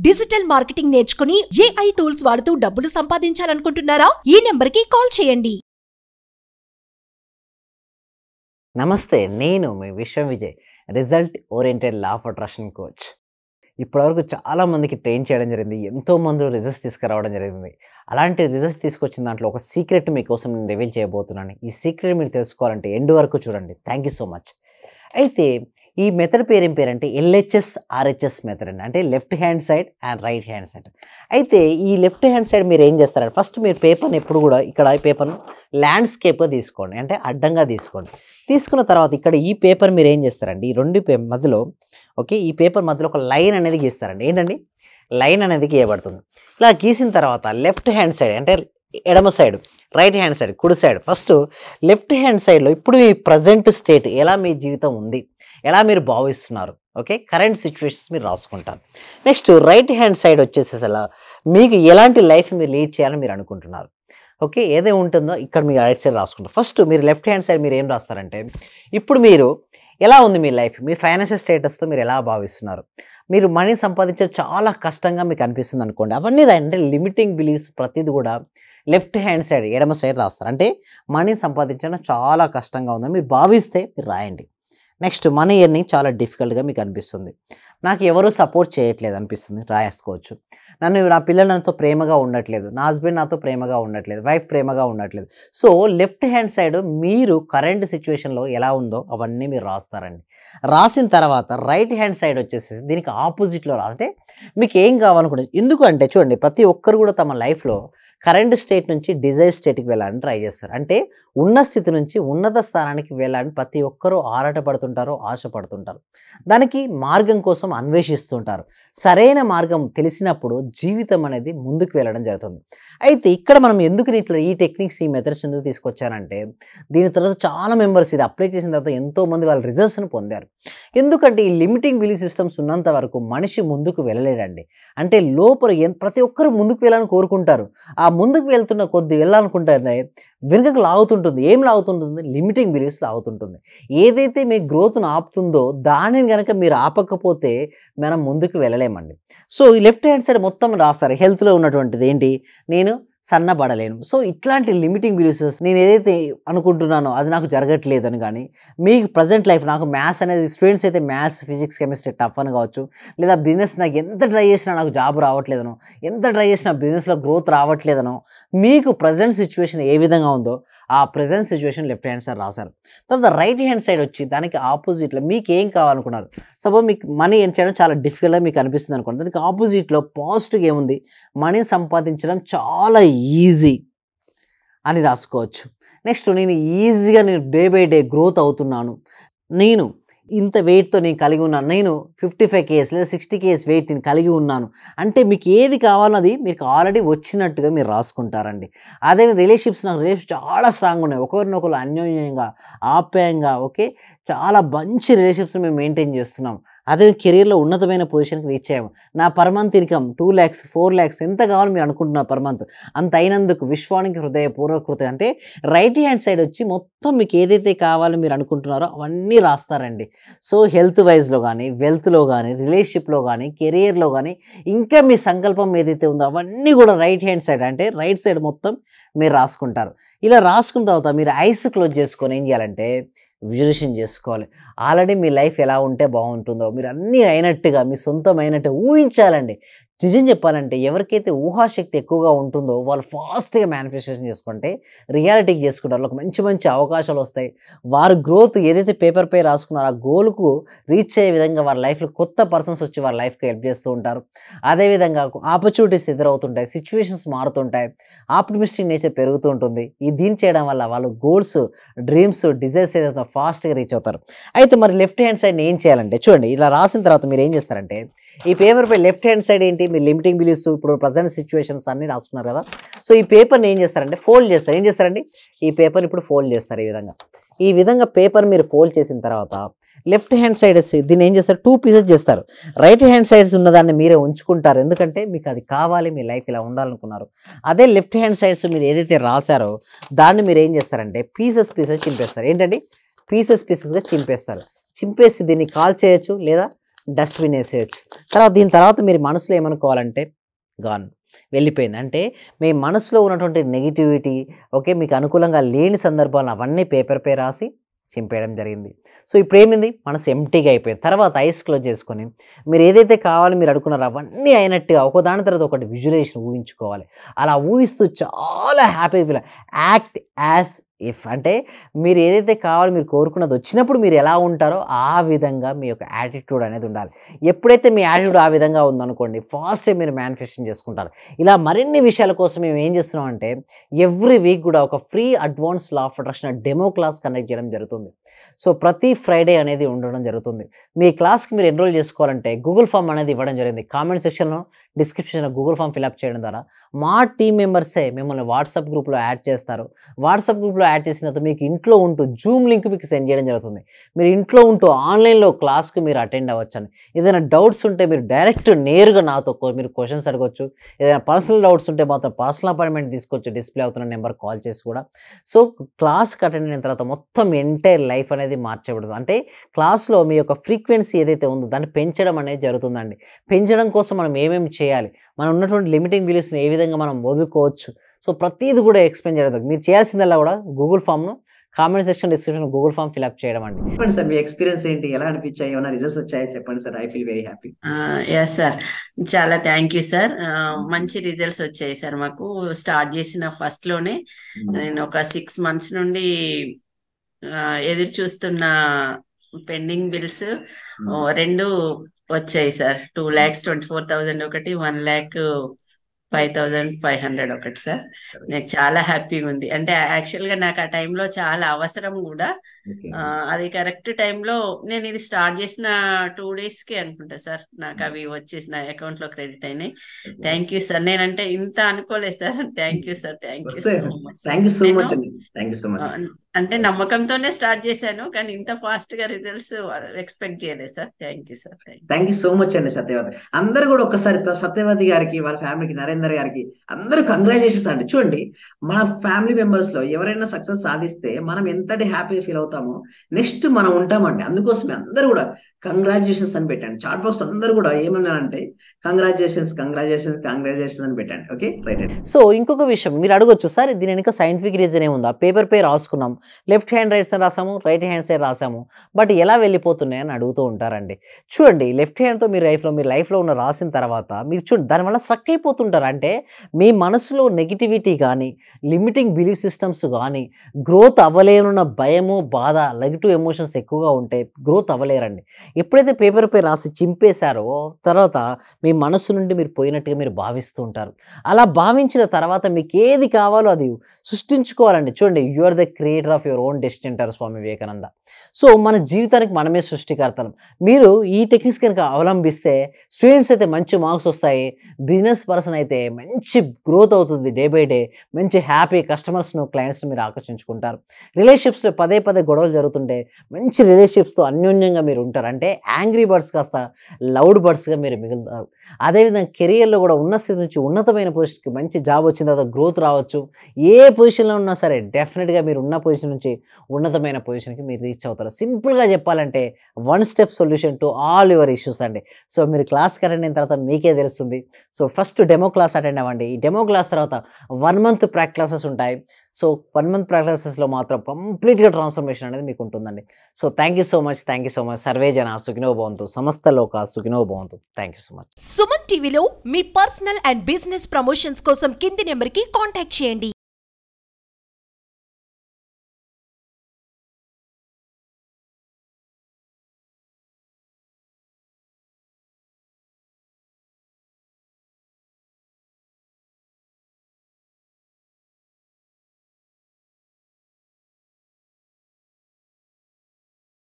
Digital marketing నేర్చుకుని AI tools వాడుతూ డబ్బులు సంపాదించాలనుకుంటున్నారా? ఈ నెంబర్కి కాల్ చేయండి. నమస్తే, నేను మీ విశ్వం Vijay, result oriented law of attraction coach. ఇప్పటివరకు చాలామందికి ట్రైన్ చేయడం జరిగింది. ఎంతోమంది రిజల్ట్స్ తీసుకురావడం జరిగింది. అలాంటి రిజల్ట్స్ తీసుకొచ్చిన దాంట్లో ఒక సీక్రెట్ మీకోసం నేను రివీల్ చేయబోతున్నాను. ఈ సీక్రెట్ మీరు తెలుసుకోవాలంటే ఎండ్ వరకు చూడండి. Thank you so much. అయితే ఈ మెథడ్ పేరు ఏం పేరంటే LHS RHS మెథడ్ అండి. అంటే left hand side and right hand side. అయితే ఈ లెఫ్ట్ హ్యాండ్ సైడ్ మీరు ఏం చేస్తారంటే ఫస్ట్ మీరు పేపర్ని ఎప్పుడు కూడా ఇక్కడ ఈ పేపర్ను ల్యాండ్స్కేప్గా తీసుకోండి, అంటే అడ్డంగా తీసుకోండి. తీసుకున్న తర్వాత ఇక్కడ ఈ పేపర్ మీరు ఏం చేస్తారండి, ఈ రెండు మధ్యలో ఈ పేపర్ మధ్యలో ఒక లైన్ అనేది గీస్తారండి. ఏంటండి, లైన్ అనేది గీయబడుతుంది. ఇలా గీసిన తర్వాత లెఫ్ట్ హ్యాండ్ సైడ్ అంటే ఎడమ సైడ్, రైట్ హ్యాండ్ సైడ్ కుడి సైడ్. ఫస్ట్ లెఫ్ట్ హ్యాండ్ సైడ్లో ఇప్పుడు మీ ప్రజెంట్ స్టేట్ ఎలా మీ జీవితం ఉంది, ఎలా మీరు భావిస్తున్నారు, కరెంట్ సిచ్యువేషన్స్ మీరు రాసుకుంటారు. నెక్స్ట్ రైట్ హ్యాండ్ సైడ్ వచ్చేసేసి అలా మీకు ఎలాంటి లైఫ్ మీరు లీడ్ చేయాలని మీరు అనుకుంటున్నారు, ఏదే ఉంటుందో ఇక్కడ మీరు రైట్ సైడ్ రాసుకుంటారు. ఫస్ట్ మీరు లెఫ్ట్ హ్యాండ్ సైడ్ మీరు ఏం రాస్తారంటే ఇప్పుడు మీరు ఎలా ఉంది మీ లైఫ్, మీ ఫైనాన్షియల్ స్టేటస్తో మీరు ఎలా భావిస్తున్నారు, మీరు మనీ సంపాదించడం చాలా కష్టంగా మీకు అనిపిస్తుంది అనుకోండి. అవన్నీ అంటే లిమిటింగ్ బిలీఫ్స్ ప్రతిదీ కూడా లెఫ్ట్ హ్యాండ్ సైడ్ ఎడమ సైడ్ రాస్తారు. అంటే మనీ సంపాదించడం చాలా కష్టంగా ఉందని మీరు భావిస్తే మీరు రాయండి. నెక్స్ట్ మనీ ఎర్నింగ్ చాలా డిఫికల్ట్గా మీకు అనిపిస్తుంది, నాకు ఎవరు సపోర్ట్ చేయట్లేదు అనిపిస్తుంది, రాసుకోవచ్చు. నా పిల్లలు నాతో ప్రేమగా ఉండట్లేదు, నా హస్బెండ్ నాతో ప్రేమగా ఉండట్లేదు, వైఫ్ ప్రేమగా ఉండట్లేదు. సో లెఫ్ట్ హ్యాండ్ సైడ్ మీరు కరెంట్ సిచ్యువేషన్లో ఎలా ఉందో అవన్నీ మీరు రాస్తారండి. రాసిన తర్వాత రైట్ హ్యాండ్ సైడ్ వచ్చేసి దీనికి ఆపోజిట్లో రాస్తే మీకు ఏం కావాలనుకుంటే, ఎందుకంటే చూడండి ప్రతి ఒక్కరు కూడా తమ లైఫ్లో కరెంట్ స్టేట్ నుంచి డిజైర్ స్టేట్కి వెళ్ళాలని ట్రై చేస్తారు. అంటే ఉన్న స్థితి నుంచి ఉన్నత స్థానానికి వెళ్ళాలని ప్రతి ఒక్కరూ ఆరాటపడుతుంటారు, ఆశపడుతుంటారు. దానికి మార్గం కోసం అన్వేషిస్తుంటారు. సరైన మార్గం తెలిసినప్పుడు జీవితం అనేది ముందుకు వెళ్ళడం జరుగుతుంది. అయితే ఇక్కడ మనం ఎందుకు ఇట్లా ఈ టెక్నిక్స్, ఈ మెథడ్స్ ఎందుకు తీసుకొచ్చానంటే దీని తర్వాత చాలా మెంబర్స్ ఇది అప్లై చేసిన తర్వాత ఎంతోమంది వాళ్ళ రిజల్ట్స్ని పొందారు. ఎందుకంటే ఈ లిమిటింగ్ బిలీఫ్ సిస్టమ్స్ ఉన్నంత వరకు మనిషి ముందుకు వెళ్ళలేడండి. అంటే లోపల ప్రతి ఒక్కరు ముందుకు వెళ్ళాలని కోరుకుంటారు. ఆ ముందుకు వెళ్తున్న కొద్ది వెళ్ళాలనుకుంటారే వెనుకకు లాగుతుంటుంది. ఏం లాగుతుంటుంది? Limiting beliefs లాగుతుంటుంది. ఏదైతే మీ గ్రోత్ను ఆపుతుందో దానిని కనుక మీరు ఆపకపోతే మనం ముందుకు వెళ్ళలేమండి. సో ఈ లెఫ్ట్ హ్యాండ్ సైడ్ మొత్తం రాస్తారు. హెల్త్లో ఉన్నటువంటిది ఏంటి, నేను సన్నబడలేను. సో ఇట్లాంటి లిమిటింగ్ బిలీఫ్స్, నేను ఏదైతే అనుకుంటున్నానో అది నాకు జరగట్లేదు అని, కానీ మీకు ప్రజెంట్ లైఫ్ నాకు మ్యాథ్స్ అనేది, స్టూడెంట్స్ అయితే మ్యాథ్స్, ఫిజిక్స్, కెమిస్ట్రీ టఫ్ అని కావచ్చు, లేదా బిజినెస్ నాకు ఎంత ట్రై చేసినా నాకు జాబ్ రావట్లేదనో, ఎంత ట్రై చేసినా బిజినెస్లో గ్రోత్ రావట్లేదనో, మీకు ప్రజెంట్ సిచ్యువేషన్ ఏ విధంగా ఉందో ఆ present situation left hand side రాశారు. తర్వాత రైట్ హ్యాండ్ సైడ్ వచ్చి దానికి ఆపోజిట్లో మీకు ఏం కావాలనుకున్నారు. సపోజ్ మీకు మనీ ఏం చేయడం చాలా డిఫికల్ట్గా మీకు అనిపిస్తుంది అనుకోండి, దానికి ఆపోజిట్లో పాజిటివ్గా ఏముంది, మనీ సంపాదించడం చాలా ఈజీ అని రాసుకోవచ్చు. నెక్స్ట్ నేను ఈజీగా డే బై డే గ్రోత్ అవుతున్నాను, నేను ఇంత వెయిట్తో నేను కలిగి ఉన్నాను, నేను 55 kgs లేదా 60 kgs వెయిట్ నేను కలిగి ఉన్నాను అంటే మీకు ఏది కావాలన్నది మీకు ఆల్రెడీ వచ్చినట్టుగా మీరు రాసుకుంటారండి. అదే రిలేషన్షిప్స్, నాకు రిలేషన్షిప్స్ చాలా స్ట్రాంగ్ ఉన్నాయి, ఒకరినొకరు అన్యోన్యంగా ఆప్యాయంగా చాలా మంచి రిలేషన్షిప్స్ మేము మెయింటైన్ చేస్తున్నాం. అదే కెరీర్లో ఉన్నతమైన పొజిషన్కి రీచ్ అయ్యాము, నా per month income 2 lakhs 4 lakhs ఎంత కావాలో మీరు అనుకుంటున్నారు పర్ మంత్, అంత అయినందుకు విశ్వానికి హృదయపూర్వకృత. అంటే రైట్ హ్యాండ్ సైడ్ వచ్చి మొత్తం మీకు ఏదైతే కావాలో మీరు అనుకుంటున్నారో అవన్నీ రాస్తారండి. సో హెల్త్ వైజ్లో కానీ, వెల్త్లో కానీ, రిలేషన్షిప్లో కానీ, కెరియర్లో కానీ, ఇంకా మీ సంకల్పం ఏదైతే ఉందో అవన్నీ కూడా రైట్ హ్యాండ్ సైడ్ అంటే రైట్ సైడ్ మొత్తం మీరు రాసుకుంటారు. ఇలా రాసుకున్న తర్వాత మీరు ఐస్ క్లోజ్ చేసుకొని ఏం చేయాలంటే విజువలైజేషన్ చేసుకోవాలి. ఆల్రెడీ మీ లైఫ్ ఎలా ఉంటే బాగుంటుందో మీరు అన్నీ అయినట్టుగా మీ సొంతమైనట్టు ఊహించాలండి. నిజం చెప్పాలంటే ఎవరికైతే ఊహాశక్తి ఎక్కువగా ఉంటుందో వాళ్ళు ఫాస్ట్గా మేనిఫెస్టేషన్ చేసుకుంటే రియాలిటీకి చేసుకుంటారు, వాళ్ళకి మంచి మంచి అవకాశాలు వస్తాయి. వారి గ్రోత్ ఏదైతే పేపర్ పై రాసుకున్నారో ఆ గోల్కు రీచ్ అయ్యే విధంగా వారి లైఫ్లో కొత్త పర్సన్స్ వచ్చి వారి లైఫ్కి హెల్ప్ చేస్తూ ఉంటారు. అదేవిధంగా ఆపర్చునిటీస్ ఎదురవుతుంటాయి, సిచ్యువేషన్స్ మారుతుంటాయి, ఆప్టిమిస్టిక్ నేచర్ పెరుగుతూ ఉంటుంది. దీన్ని చేయడం వల్ల వాళ్ళు గోల్స్, డ్రీమ్స్, డిజైర్స్ ఏదైతే ఫాస్ట్గా రీచ్ అవుతారు. అయితే మరి లెఫ్ట్ హ్యాండ్ సైడ్ ఏం చేయాలంటే చూడండి, ఇలా రాసిన తర్వాత మీరు ఏం చేస్తారంటే ఈ పేపర్ పై లెఫ్ట్ హ్యాండ్ సైడ్ ఏంటి, మీరు లిమిటింగ్ బిలీఫ్స్, ఇప్పుడు ప్రజెంట్ సిచ్యువేషన్స్ అన్నీ రాసుకున్నారు కదా. సో ఈ పేపర్ని ఏం చేస్తారంటే ఫోల్డ్ చేస్తారు. ఏం చేస్తారండి, ఈ పేపర్ ఇప్పుడు ఫోల్డ్ చేస్తారు. ఈ విధంగా పేపర్ మీరు ఫోల్డ్ చేసిన తర్వాత లెఫ్ట్ హ్యాండ్ సైడ్ దీన్ని ఏం చేస్తారు, 2 pieces చేస్తారు. రైట్ హ్యాండ్ సైడ్స్ ఉన్నదాన్ని మీరే ఉంచుకుంటారు, ఎందుకంటే మీకు అది కావాలి, మీ లైఫ్ ఇలా ఉండాలనుకున్నారు. అదే లెఫ్ట్ హ్యాండ్ సైడ్స్ మీరు ఏదైతే రాశారో దాన్ని మీరు ఏం చేస్తారంటే పీసెస్ చింపేస్తారు. ఏంటండి, పీసెస్గా చింపేస్తారు. చింపేసి దీన్ని కాల్ చేయొచ్చు లేదా డస్ట్బిన్ వేసేయచ్చు. తర్వాత దీని తర్వాత మీరు మనసులో ఏమనుకోవాలంటే గాన్ వెళ్ళిపోయింది. అంటే మీ మనసులో ఉన్నటువంటి నెగిటివిటీ ఓకే మీకు అనుకూలంగా లేని సందర్భాలను అవన్నీ పేపర్పై రాసి చింపేయడం జరిగింది. సో ఇప్పుడు ఏమైంది, మనసు ఎంటీగా అయిపోయింది. తర్వాత ఐస్ క్లోజ్ చేసుకొని మీరు ఏదైతే కావాలో మీరు అనుకున్నారో అవన్నీ అయినట్టుగా ఒకదాని తర్వాత ఒకటి విజువలైజేషన్ ఊహించుకోవాలి. అలా ఊహిస్తూ చాలా happy feel act as if, అంటే మీరు ఏదైతే కావాలో మీరు కోరుకున్నది వచ్చినప్పుడు మీరు ఎలా ఉంటారో ఆ విధంగా మీ యొక్క యాటిట్యూడ్ అనేది ఉండాలి. ఎప్పుడైతే మీ యాటిట్యూడ్ ఆ విధంగా ఉందనుకోండి ఫాస్ట్గా మీరు మేనిఫెస్టేషన్ చేసుకుంటారు. ఇలా మరిన్ని విషయాల కోసం మేము ఏం చేస్తున్నాం అంటే ఎవ్రీ వీక్ కూడా ఒక free advance law of attraction demo class conduct చేయడం జరుగుతుంది. సో ప్రతి ఫ్రైడే అనేది ఉండడం జరుగుతుంది. మీ క్లాస్కి మీరు ఎన్రోల్ చేసుకోవాలంటే గూగుల్ ఫామ్ అనేది ఇవ్వడం జరిగింది. కామెంట్ సెక్షన్లో డిస్క్రిప్షన్లో గూగుల్ ఫామ్ ఫిల్అప్ చేయడం ద్వారా మా టీం మెంబర్సే మిమ్మల్ని వాట్సాప్ గ్రూప్లో యాడ్ చేస్తారు. వాట్సాప్ గ్రూప్లో యాడ్ చేసిన తర్వాత మీకు ఇంట్లో ఉంటూ జూమ్ లింక్ మీకు సెండ్ చేయడం జరుగుతుంది. మీరు ఇంట్లో ఉంటూ ఆన్లైన్లో క్లాస్కి మీరు అటెండ్ అవ్వచ్చండి. ఏదైనా డౌట్స్ ఉంటే మీరు డైరెక్ట్ నేరుగా నాతో మీరు క్వశ్చన్స్ అడగవచ్చు. ఏదైనా పర్సనల్ డౌట్స్ ఉంటే మాత్రం పర్సనల్ అపాయింట్మెంట్ తీసుకోవచ్చు డిస్ప్లే అవుతున్న నెంబర్ కాల్ చేసి కూడా. సో క్లాస్కి అటెండ్ అయిన తర్వాత మొత్తం ఎంటైర్ లైఫ్ అనేది మార్చబడుతుంది. అంటే క్లాస్లో మీ యొక్క ఫ్రీక్వెన్సీ ఏదైతే ఉందో దాన్ని పెంచడం అనేది జరుగుతుందండి. పెంచడం కోసం మనం ఏమేమి చేయాలి, మనం ఉన్నటువంటి లిమిటింగ్ బిలీఫ్స్ని ఏ విధంగా మనం వదులుకోవచ్చు, సో ప్రతిదీ కూడా ఎక్స్ప్లెయిన్ జరుగుతుంది. మీరు చేయాల్సిందల్లా కూడా గూగుల్ ఫామ్ను comment section description Google form fill up చేయడం అండి. చెప్పండి సార్, మీ ఎక్స్పీరియన్స్ ఏంటి, ఎలా అనిపించాయి, ఏమైనా రిజల్ట్స్ వచ్చాయో చెప్పండి sir. I feel very happy. Yes sir, చాలా థ్యాంక్ యూ సార్. మంచి రిజల్ట్స్ వచ్చాయి సార్. మాకు స్టార్ట్ చేసిన ఫస్ట్ లోనే నేను ఒక 6 months నుండి ఎదురు చూస్తున్న పెండింగ్ బిల్స్ 2 వచ్చాయి సార్. 2,24,000 ఒకటి, 1,05,500 ఒకటి సార్. నాకు చాలా హ్యాపీగా ఉంది. అంటే యాక్చువల్ గా నాకు ఆ టైంలో చాలా అవసరం కూడా. అది కరెక్ట్ టైంలో నేను ఇది స్టార్ట్ చేసిన 2 daysకి అనుకుంటా సార్ నాకు అవి వచ్చేసి నా అకౌంట్ లో క్రెడిట్ అయినాయి. Thank you sir. నేనంటే ఇంత అనుకోలేదు sir. Thank you sir. Thank you so much. Thank you so much అండి. Thank you so much. అంటే నమ్మకంతోనే స్టార్ట్ చేశాను, కానీ ఇంత ఫాస్ట్ గా రిజల్ట్స్ ఎక్స్పెక్ట్ చేయలేదు సార్. Thank you sir. Thank you so much అండి సత్యవతి. అందరూ కూడా ఒక్కసారి సత్యవతి గారికి, వాళ్ళ ఫ్యామిలీకి, నరేందర్ గారికి అందరూ కంగ్రాచులేషన్స్ అండి. చూడండి, మన ఫ్యామిలీ మెంబర్స్ లో ఎవరైనా సక్సెస్ సాధిస్తే మనం ఎంతటి హ్యాపీ ఫీల్ అవుతామో నెక్స్ట్ మనం ఉంటామండి. అందుకోసమే అందరూ కూడా కంగ్రాచులేషన్స్ అని పెట్టండి. చాట్ బాక్స్ అందరూ కూడా ఏమన్నారంటే కంగ్రాచులేషన్స్ కంగ్రాచులేషన్స్ కంగ్రాచులేషన్స్ అని పెట్టండి. ఓకే రైట్ అండి. సో ఇంకొక విషయం మీరు అడగొచ్చు, సార్ దీని వెనుక సైంటిఫిక్ రీజన్ ఏముందా, పేపర్ పై రాసుకున్నాం, లెఫ్ట్ హ్యాండ్ రైట్ సైడ్ రాసాము, రైట్ హ్యాండ్ సైడ్ రాసాము, బట్ ఎలా వెళ్ళిపోతున్నాయి అని అడుగుతూ ఉంటారండి. చూడండి, లెఫ్ట్ హ్యాండ్తో మీ లైఫ్లో ఉన్న రాసిన తర్వాత మీరు చూడండి దానివల్ల స్ట్రక్ అయిపోతుంటారు. అంటే మీ మనసులో నెగిటివిటీ కానీ, లిమిటింగ్ బిలీఫ్ సిస్టమ్స్ కానీ, గ్రోత్ అవ్వలేనున్న భయము, బాధ, నెగిటివ్ ఎమోషన్స్ ఎక్కువగా ఉంటే గ్రోత్ అవ్వలేరండి. ఎప్పుడైతే పేపర్ పై రాసి చింపేశారో తర్వాత మీ మనసు నుండి మీరు పోయినట్టుగా మీరు భావిస్తూ ఉంటారు. అలా భావించిన తర్వాత మీకు ఏది కావాలో అది సృష్టించుకోవాలండి. చూడండి, you are the creator of your own destiny అంటారు స్వామి వివేకానంద. సో మన జీవితానికి మనమే సృష్టికర్తలం. మీరు ఈ టెక్నిక్స్ కనుక అవలంబిస్తే స్టూడెంట్స్ అయితే మంచి మార్క్స్ వస్తాయి, బిజినెస్ పర్సన్ అయితే మంచి గ్రోత్ అవుతుంది, డే బై డే మంచి హ్యాపీ కస్టమర్స్ను, క్లయింట్స్ను మీరు ఆకర్షించుకుంటారు. రిలేషన్షిప్స్లో పదే గొడవలు జరుగుతుంటే మంచి రిలేషన్షిప్స్తో అన్యోన్యంగా మీరు ఉంటారు. అంటే యాంగ్రీ బర్డ్స్ కాస్త లౌడ్ బర్డ్స్గా మీరు మిగులుతారు. అదేవిధంగా కెరియర్లో కూడా ఉన్న స్థితి నుంచి ఉన్నతమైన పొజిషన్కి మంచి జాబ్ వచ్చిన తర్వాత గ్రోత్ రావచ్చు. ఏ పొజిషన్లో ఉన్నా సరే డెఫినెట్గా మీరు ఉన్న పొజిషన్ నుంచి ఉన్నతమైన పొజిషన్కి మీరు రీచ్ అవుతారు. సింపుల్గా చెప్పాలంటే 1 step solution to all your issues అండి. సో మీరు క్లాస్కి అటెండ్ అయిన తర్వాత మీకే తెలుస్తుంది. So first demo class attend అవ్వండి. ఈ డెమో క్లాస్ తర్వాత 1 month ప్రాక్టీస్ క్లాసెస్ ఉంటాయి. సో 1 month ప్రాక్టీస్ క్లాసెస్లో మాత్రం కంప్లీట్గా ట్రాన్స్ఫర్మేషన్ అనేది మీకు ఉంటుందండి. So thank you so much. Survey జన సుఖినో భవంతు, సమస్త లోక సుఖినో భవంతు. Thank you so much. Suman టీవీలో మీ పర్సనల్ అండ్ బిజినెస్ ప్రమోషన్స్ కోసం కింది నెంబర్కి కాంటాక్ట్ చేయండి.